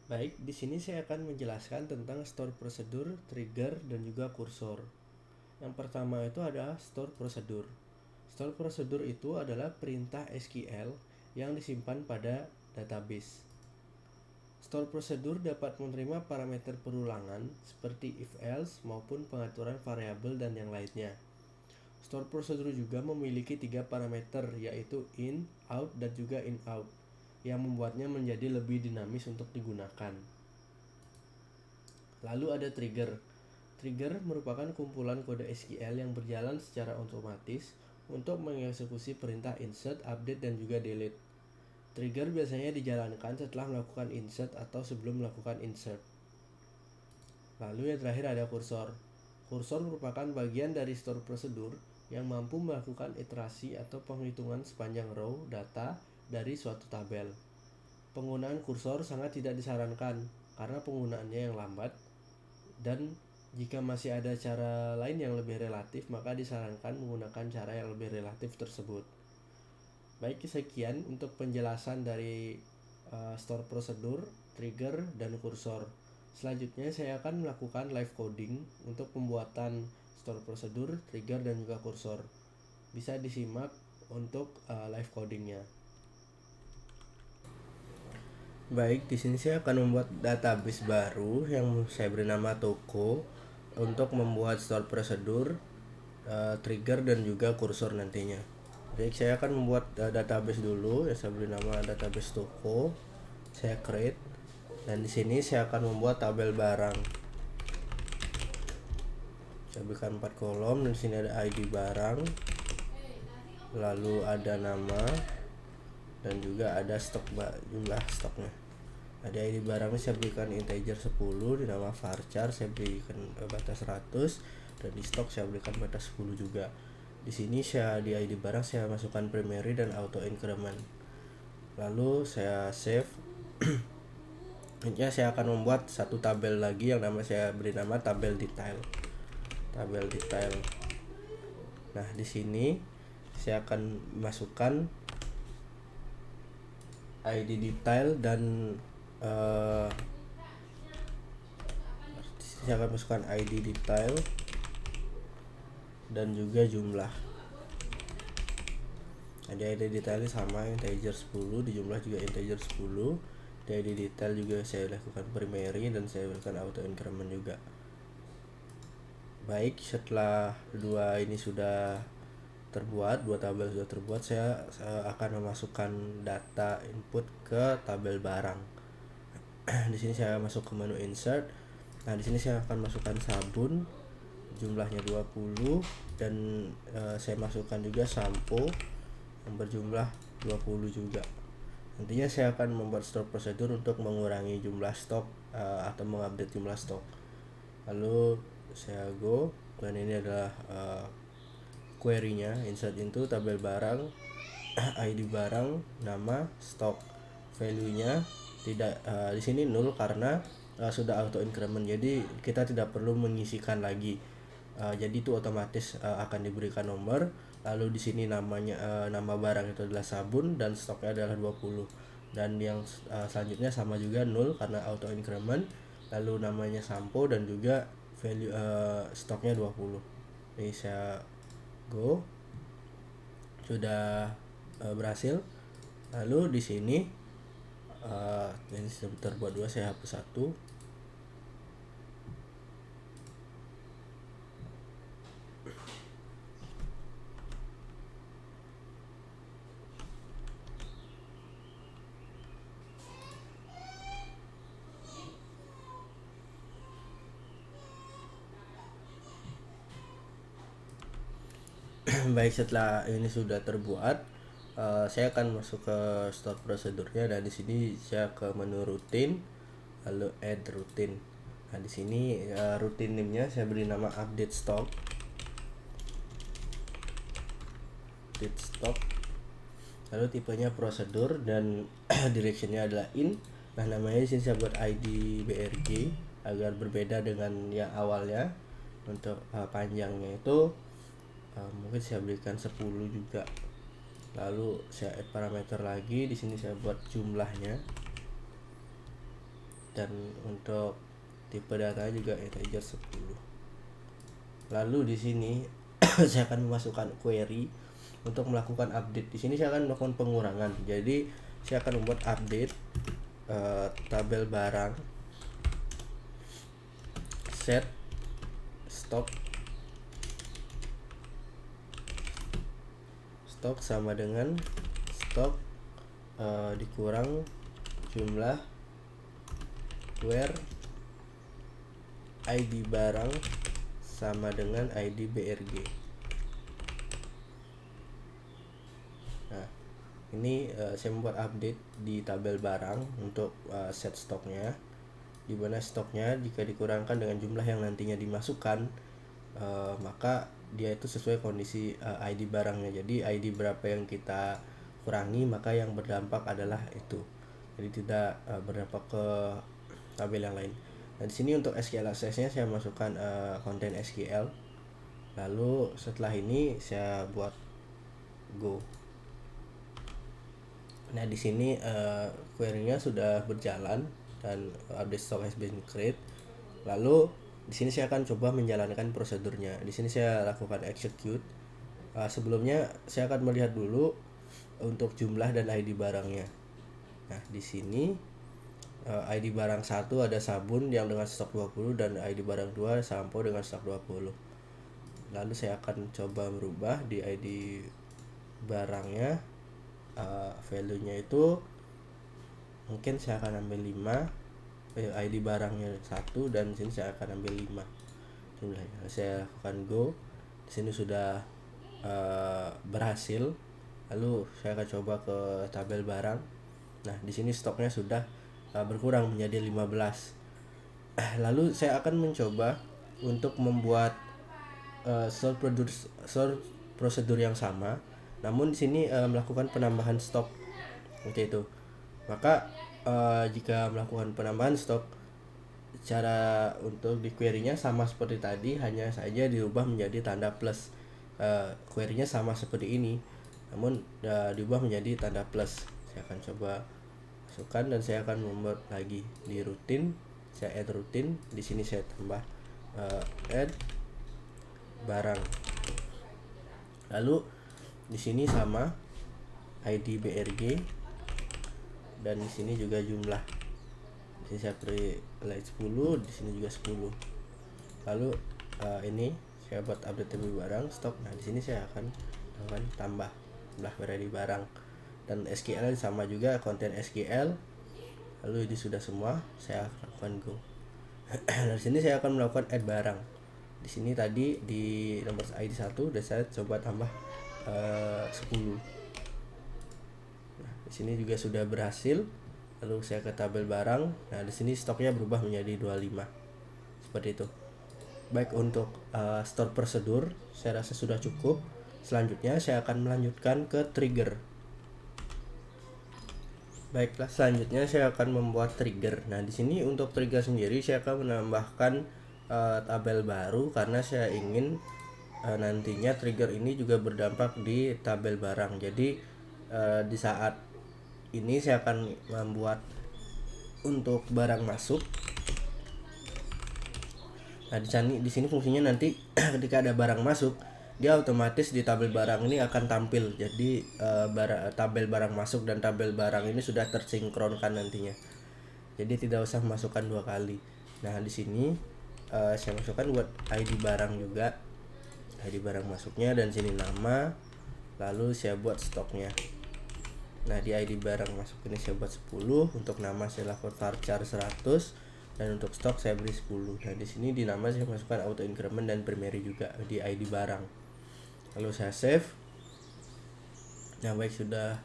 Baik, di sini saya akan menjelaskan tentang store prosedur, trigger, dan juga kursor. Yang pertama itu adalah store prosedur. Store prosedur itu adalah perintah SQL yang disimpan pada database. Store prosedur dapat menerima parameter perulangan seperti if else maupun pengaturan variabel dan yang lainnya. Store prosedur juga memiliki 3 parameter yaitu in, out, dan juga in out yang membuatnya menjadi lebih dinamis untuk digunakan. Lalu ada trigger. Trigger merupakan kumpulan kode SQL yang berjalan secara otomatis untuk mengeksekusi perintah insert, update, dan juga delete. Trigger biasanya dijalankan setelah melakukan insert atau sebelum melakukan insert. Lalu yang terakhir ada kursor. Kursor merupakan bagian dari store prosedur yang mampu melakukan iterasi atau penghitungan sepanjang row data dari suatu tabel. Penggunaan kursor sangat tidak disarankan karena penggunaannya yang lambat, dan jika masih ada cara lain yang lebih relatif, maka disarankan menggunakan cara yang lebih relatif tersebut. Baik, sekian untuk penjelasan dari store prosedur, trigger, dan kursor. Selanjutnya saya akan melakukan live coding untuk pembuatan store prosedur, trigger, dan juga kursor. Bisa disimak untuk live codingnya. Baik, di sini saya akan membuat database baru yang saya beri nama toko untuk membuat store prosedur, trigger, dan juga kursor nantinya. Baik, saya akan membuat database dulu yang saya beri nama database toko. Saya create, dan di sini saya akan membuat tabel barang. Saya berikan 4 kolom, dan di sini ada ID barang, lalu ada nama, dan juga ada stok, jumlah stoknya. Ada ID barangnya saya berikan integer 10, di nama varchar saya berikan batas 100, dan di stok saya berikan batas 10 juga. Di sini di ID barang saya masukkan primary dan auto increment. Lalu saya save. Intinya saya akan membuat satu tabel lagi yang saya beri nama tabel detail. Tabel detail. Nah, di sini saya akan masukkan ID detail dan saya akan masukkan ID detail dan juga jumlah. Ada ID detailnya sama, integer 10, di jumlah juga integer 10. Di ID detail juga saya lakukan primary dan saya berikan auto increment juga. Baik, setelah dua ini sudah terbuat, dua tabel sudah terbuat, saya akan memasukkan data input ke tabel barang. Di sini saya masuk ke menu insert. Nah, di sini saya akan masukkan sabun, jumlahnya 20, dan saya masukkan juga sampo yang berjumlah 20 juga. Nantinya saya akan membuat store prosedur untuk mengurangi jumlah stok atau mengupdate jumlah stok. Lalu saya go, dan ini adalah query-nya, insert into tabel barang, ID barang, nama, stok. Value-nya tidak di sini 0 karena sudah auto increment, jadi kita tidak perlu mengisikan lagi. Jadi itu otomatis akan diberikan nomor. Lalu di sini namanya nama barang itu adalah sabun dan stoknya adalah 20. Dan yang selanjutnya sama juga 0 karena auto increment. Lalu namanya sampo dan juga value stoknya 20. Ini saya go. Sudah berhasil. Lalu di sini ini sudah terbuat dua, saya hapus satu. Baik, setelah ini sudah terbuat, saya akan masuk ke store prosedurnya, dan di sini saya ke menu rutin, lalu add rutin. Nah, di sini rutin name-nya saya beri nama update stock. Update stock. Lalu tipenya prosedur dan direction-nya adalah in. Nah, namanya di sini saya buat ID BRG agar berbeda dengan yang awalnya. Untuk panjangnya itu mungkin saya berikan 10 juga. Lalu saya add parameter lagi, di sini saya buat jumlahnya dan untuk tipe data juga integer 10. Lalu di sini saya akan memasukkan query untuk melakukan update. Di sini saya akan melakukan pengurangan. Jadi saya akan membuat update tabel barang set stok sama dengan stok dikurang jumlah where ID barang sama dengan ID BRG. Nah, ini saya membuat update di tabel barang untuk set stoknya, di mana stoknya jika dikurangkan dengan jumlah yang nantinya dimasukkan, maka dia itu sesuai kondisi ID barangnya. Jadi ID berapa yang kita kurangi, maka yang berdampak adalah itu. Jadi tidak berdampak ke tabel yang lain. Nah, di sini untuk SQL access-nya saya masukkan konten SQL. Lalu setelah ini saya buat go. Nah, di sini query-nya sudah berjalan dan update stock has been created. Lalu di sini saya akan coba menjalankan prosedurnya. Di sini saya lakukan execute. Sebelumnya saya akan melihat dulu untuk jumlah dan ID barangnya. Nah, di sini ID barang 1 ada sabun yang dengan stok 20 dan ID barang 2 sampo dengan stok 20. Lalu saya akan coba merubah di ID barangnya, value-nya itu mungkin saya akan ambil 5, ID barangnya 1 dan sini saya akan ambil 5 jumlahnya. Saya lakukan go. Di sini sudah berhasil. Lalu saya akan coba ke tabel barang. Nah, di sini stoknya sudah berkurang menjadi 15. Lalu saya akan mencoba untuk membuat sort prosedur yang sama, namun di sini melakukan penambahan stok seperti itu. Maka jika melakukan penambahan stok, cara untuk di query-nya sama seperti tadi, hanya saja dirubah menjadi tanda plus. Query-nya sama seperti ini, namun diubah menjadi tanda plus. Saya akan coba masukkan dan saya akan membuat lagi di rutin. Saya add rutin. Di sini saya tambah add barang. Lalu di sini sama ID BRG dan di sini juga jumlah. Di sini saya beri like 10, di sini juga 10. Lalu ini saya buat update tabel barang stok. Nah, di sini saya akan tambah jumlah variabel barang dan SQL sama juga, konten SQL. Lalu ini sudah semua, saya lakukan go. Dari sini saya akan melakukan add barang. Di sini tadi di nomor ID 1 dan saya coba tambah 10. Nah, di sini juga sudah berhasil. Lalu saya ke tabel barang. Nah, di sini stoknya berubah menjadi 25. Seperti itu. Baik, untuk store prosedur saya rasa sudah cukup. Selanjutnya saya akan melanjutkan ke trigger. Baiklah, selanjutnya saya akan membuat trigger. Nah, di sini untuk trigger sendiri saya akan menambahkan tabel baru karena saya ingin nantinya trigger ini juga berdampak di tabel barang. Jadi di saat ini saya akan membuat untuk barang masuk. Nah, di sini fungsinya nanti ketika ada barang masuk, dia otomatis di tabel barang ini akan tampil. Jadi tabel barang masuk dan tabel barang ini sudah tersinkronkan nantinya. Jadi tidak usah masukkan 2 kali. Nah, di sini saya masukkan buat ID barang juga. ID barang masuknya dan sini nama. Lalu saya buat stoknya. Nah, di ID barang masuk ini saya buat 10, untuk nama saya lakukan varchar 100 dan untuk stok saya beri 10. Nah, di sini di nama saya masukkan auto increment dan primary juga di ID barang. Lalu saya save. Nah, baik, sudah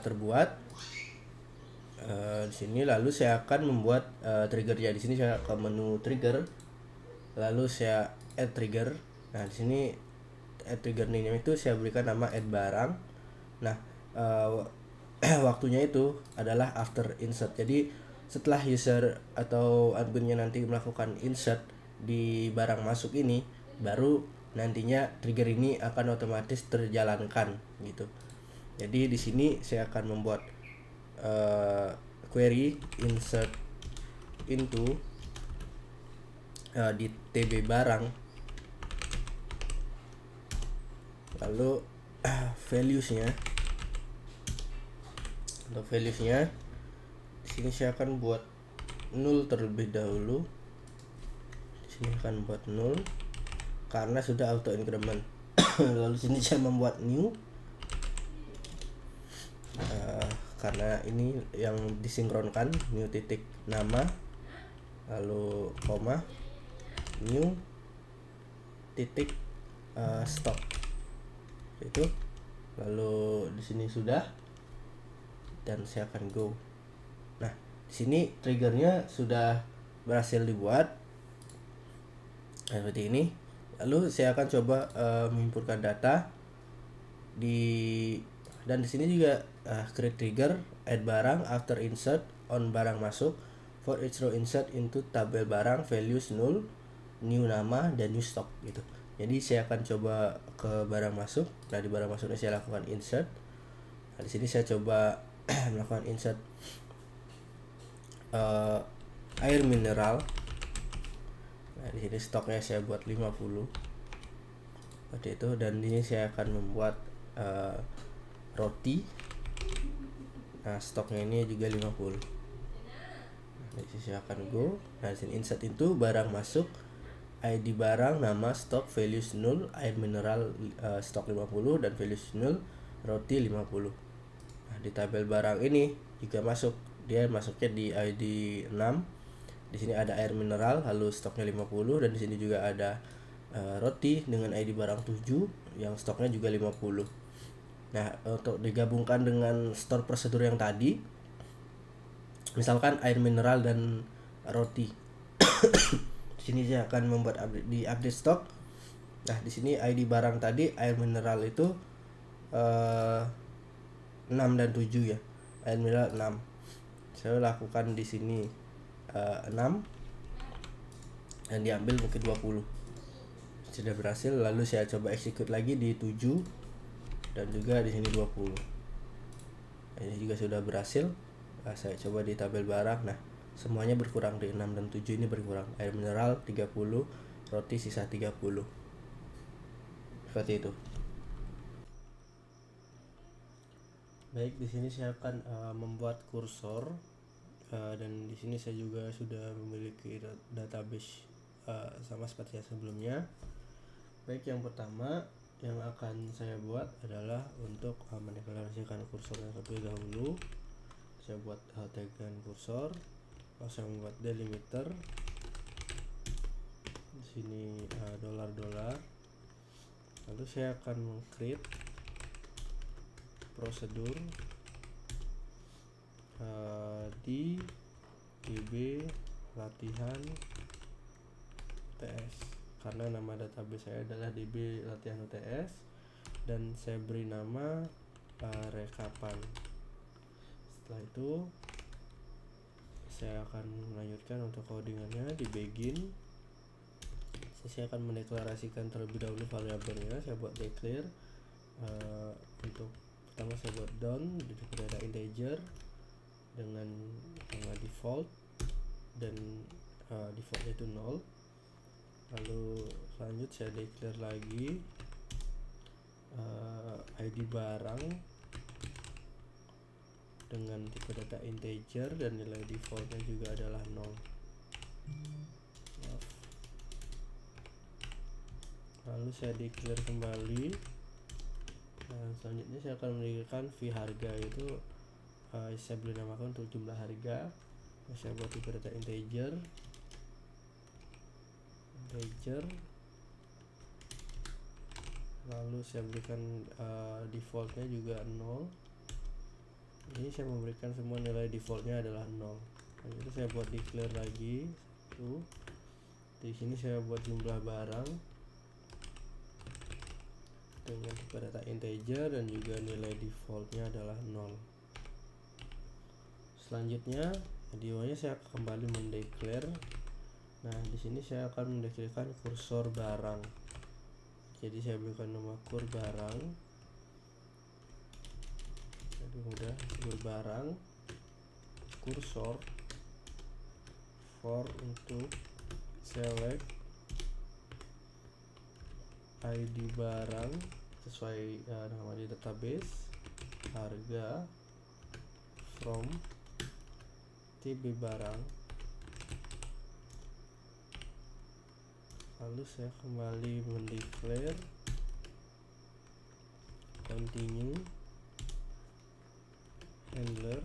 terbuat. Di sini lalu saya akan membuat triggernya. Di sini saya ke menu trigger. Lalu saya add trigger. Nah, di sini add trigger name itu saya berikan nama add barang. Nah, waktunya itu adalah after insert. Jadi setelah user atau adminnya nanti melakukan insert di barang masuk ini, baru nantinya trigger ini akan otomatis terjalankan gitu. Jadi di sini saya akan membuat query insert into di TB barang, lalu valuesnya, untuk valuesnya di sini saya akan buat 0 terlebih dahulu. Di sini akan buat 0 karena sudah auto increment. Lalu sini saya membuat new karena ini yang disinkronkan, new titik nama, lalu koma, new titik stock itu, lalu di sini sudah, dan saya akan go. Nah, di sini triggernya sudah berhasil dibuat seperti ini. Lalu saya akan coba menginputkan data dan di sini juga create trigger add barang after insert on barang masuk for each row insert into tabel barang values 0, new nama, dan new stock gitu. Jadi saya akan coba ke barang masuk. Nah, di barang masuknya saya lakukan insert. Nah, di sini saya coba melakukan insert air mineral. Nah, di sini stoknya saya buat 50 seperti itu, dan ini saya akan membuat roti. Nah, stoknya ini juga 50. Nah, di sini saya akan go. Nah, di sini insert itu barang masuk, ID barang, nama, stok, values 0, air mineral stok 50, dan values 0, roti 50. Nah, di tabel barang ini juga masuk, dia masuknya di ID 6. Di sini ada air mineral, lalu stoknya 50, dan di sini juga ada roti dengan ID barang 7 yang stoknya juga 50. Nah, untuk digabungkan dengan store prosedur yang tadi, misalkan air mineral dan roti. Di sini saya akan membuat update stok. Nah, di sini ID barang tadi air mineral itu 6 dan 7 ya. Air mineral 6. Saya lakukan di sini 6 dan diambil mungkin 20. Sudah berhasil, lalu saya coba execute lagi di 7 dan juga di sini 20. Ini juga sudah berhasil. Nah, saya coba di tabel barang. Nah, semuanya berkurang, di 6 dan 7 ini berkurang. Air mineral 30, roti sisa 30. Seperti itu. Baik, di sini saya akan membuat kursor dan di sini saya juga sudah memiliki database sama seperti yang sebelumnya. Baik, yang pertama yang akan saya buat adalah untuk mendeklarasikan kursor yang terlebih dahulu. Saya buat tagan kursor, lalu saya membuat delimiter. Di sini dolar. Lalu saya akan create prosedur di DB latihan UTS, karena nama database saya adalah DB latihan UTS, dan saya beri nama rekapan. Setelah itu saya akan melanjutkan untuk codingannya di begin. Saya akan mendeklarasikan terlebih dahulu variabelnya. Saya buat declare untuk pertama saya buat down, di situ ada integer dengan nama default, dan defaultnya itu 0. Lalu lanjut saya declare lagi ID barang dengan tipe data integer dan nilai defaultnya juga adalah 0. Lalu saya declare kembali. Nah, selanjutnya saya akan memberikan fee harga, itu saya beri namakan untuk jumlah harga. Saya buat tipe data integer, lalu saya berikan defaultnya juga 0. Ini saya memberikan semua nilai defaultnya adalah 0. Lalu saya buat declare lagi satu. Di sini saya buat jumlah barang dengan tipe data integer dan juga nilai defaultnya adalah 0. Selanjutnya di bawahnya saya kembali mendeclare. Nah, di sini saya akan mendeklarasikan kursor barang. Jadi saya berikan nama kur barang. Jadi mudah, kur barang kursor for untuk select ID barang sesuai nama di database, harga from TB barang. Lalu saya kembali mendeclare continue handler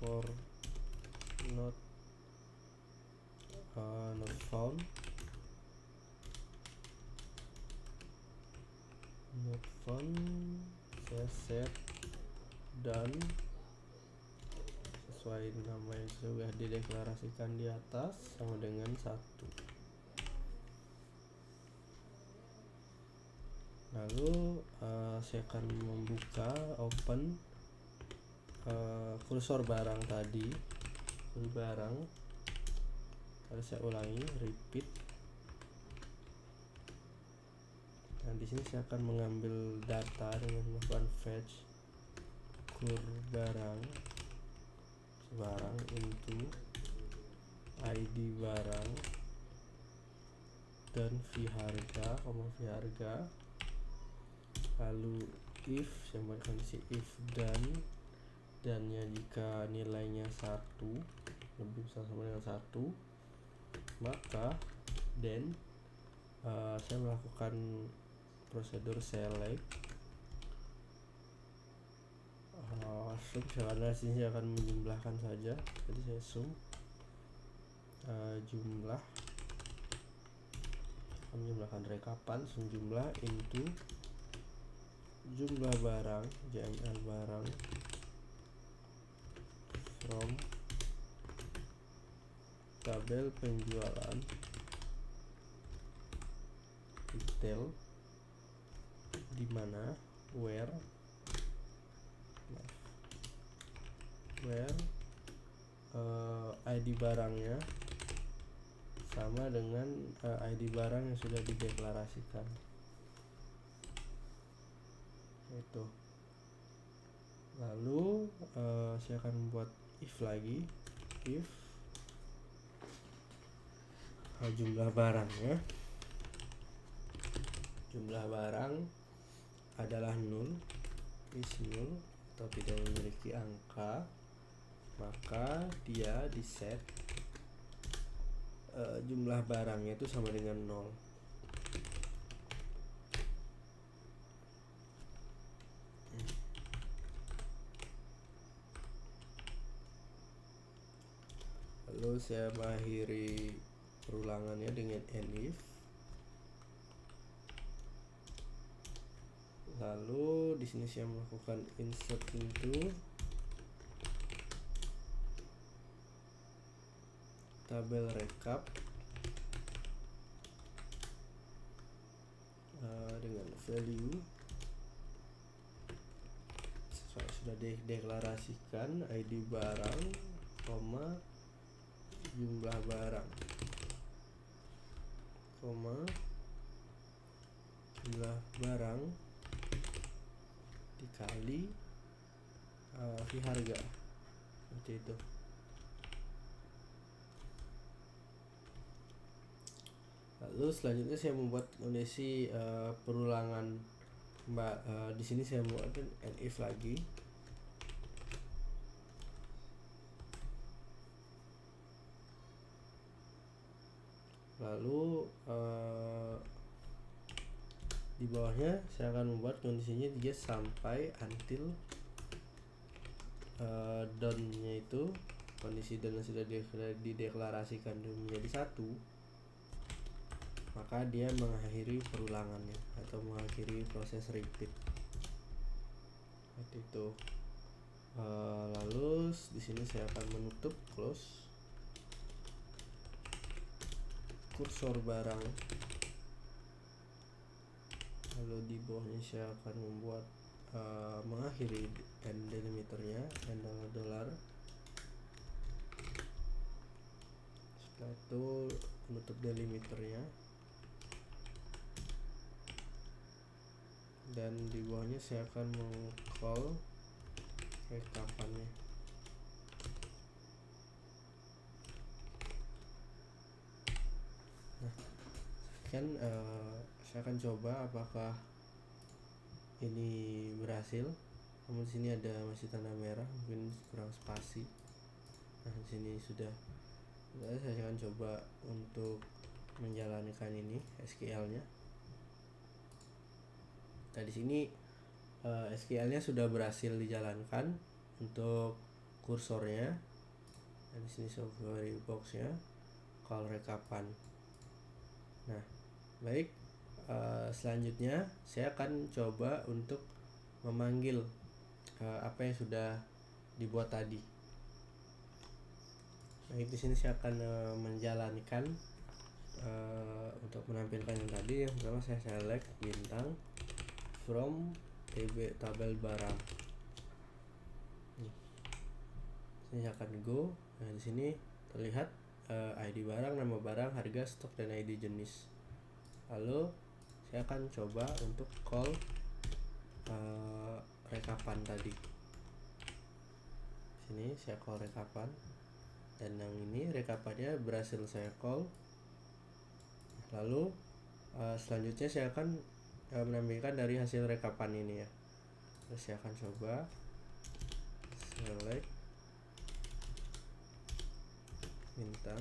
for not found, saya set dan sesuai nama yang sudah dideklarasikan di atas sama dengan 1. Lalu saya akan membuka open kursor barang tadi, barang. Lalu saya ulangi, repeat. Nah, di sini saya akan mengambil data dengan melakukan fetch barang into ID barang dan v harga, lalu if, saya buat kondisi if dannya jika nilainya 1 lebih besar sama dengan 1, maka then saya melakukan prosedur select sum, karena sini saya akan menjumlahkan saja, jadi saya sum jumlah, menjumlahkan rekapan, sum jumlah into jumlah barang JML barang from tabel penjualan retail, di mana where ID barangnya sama dengan ID barang yang sudah dideklarasikan. Itu. Lalu saya akan membuat if lagi, if jumlah barangnya, jumlah barang adalah null, is null atau tidak memiliki angka, maka dia di set jumlah barangnya itu sama dengan 0. Lalu saya mengakhiri perulangannya dengan if. Lalu di sini saya melakukan insert into tabel rekap dengan value sudah dideklarasikan ID barang, jumlah barang, jumlah barang dikali v harga, seperti itu. Lalu selanjutnya saya membuat kondisi perulangan, di sini saya membuat an if lagi. Lalu di bawahnya saya akan membuat kondisinya dia sampai until down-nya itu, kondisi down yang sudah dideklarasikan menjadi 1, maka dia mengakhiri perulangannya atau mengakhiri proses repeat. Seperti itu. Lalu di sini saya akan menutup close kursor barang. Lalu di bawahnya saya akan membuat mengakhiri end delimiternya, end dollar. Setelah itu menutup delimiternya, dan di bawahnya saya akan meng-call rekapannya. kan saya akan coba apakah ini berhasil. Namun di sini ada masih tanda merah, mungkin kurang spasi. Nah di sini sudah. Saya akan coba untuk menjalankan ini SQL-nya. Nah di sini SQL-nya sudah berhasil dijalankan untuk kursornya. Dan di sini software box-nya, call rekapan. Nah, baik. Selanjutnya saya akan coba untuk memanggil apa yang sudah dibuat tadi. Baik, di sini saya akan menjalankan untuk menampilkan yang tadi. Yang pertama saya select bintang from tabel barang. Ini akan go. Nah di sini terlihat ID barang, nama barang, harga, stok, dan ID jenis. Lalu saya akan coba untuk call rekapan tadi. Sini saya call rekapan, dan yang ini rekapannya berhasil saya call. Lalu selanjutnya saya akan menampilkan dari hasil rekapan ini ya. Terus saya akan coba select bintang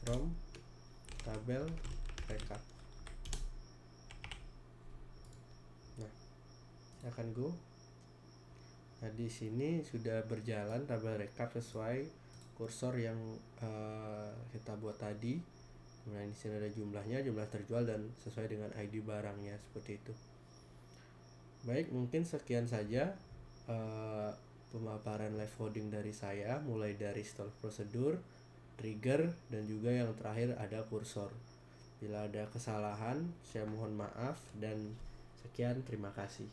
from tabel rekap. Nah, saya akan go. Nah, di sini sudah berjalan tabel rekap sesuai kursor yang kita buat tadi. Nah, di sini ada jumlahnya, jumlah terjual, dan sesuai dengan ID barangnya, seperti itu. Baik, mungkin sekian saja pemaparan live coding dari saya, mulai dari start prosedur, trigger, dan juga yang terakhir ada kursor. Bila ada kesalahan, saya mohon maaf, dan sekian, terima kasih.